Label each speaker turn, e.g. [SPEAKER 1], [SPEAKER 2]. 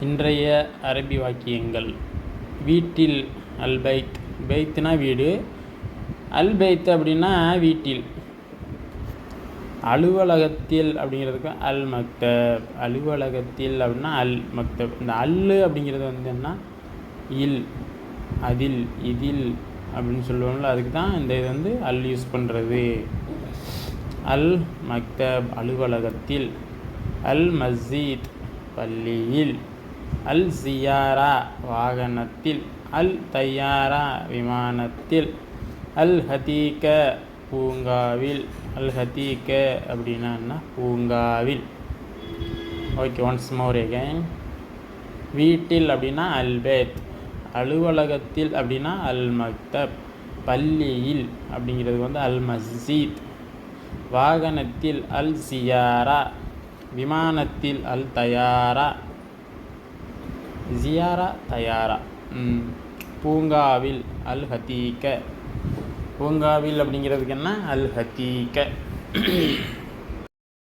[SPEAKER 1] இன்றைய அரபி வாக்கியங்கள். வீட்டில் அல் பைத். பைத்னா வீடு. அல் பைத் அப்படின்னா வீட்டில். அலுவலகத்தில் அப்படிங்கிறதுக்கு அல் மக்தப். அலுவலகத்தில் அப்படின்னா அல் மக்தப். இந்த அல்லு அப்படிங்கிறது என்ன, இல், அதில், இதில் அப்படின்னு சொல்லுவாங்கள்ல, அதுக்கு தான் இந்த இது அல் யூஸ் பண்ணுறது. அல் மக்தப் அலுவலகத்தில், அல் மஸ்ஜித் பள்ளியில், அல் ஜியாரா வாகனத்தில், அல் தையாரா விமானத்தில், அல் ஹதீக பூங்காவில். அல் ஹதீக அப்படின்னா என்ன, பூங்காவில். Okay, once more again. வீட்டில் அப்படின்னா அல் பைத், அலுவலகத்தில் அப்படின்னா அல் மக்தப், பள்ளியில் அப்படிங்கிறது அல் மஸ்ஜித், வாகனத்தில் அல் ஜியாரா, விமானத்தில் அல் தயாரா, ஜியாரா தயாரா, பூங்காவில் அல் ஹதீக. பூங்காவில் அப்படிங்கிறதுக்கு என்ன, அல் ஹதீக.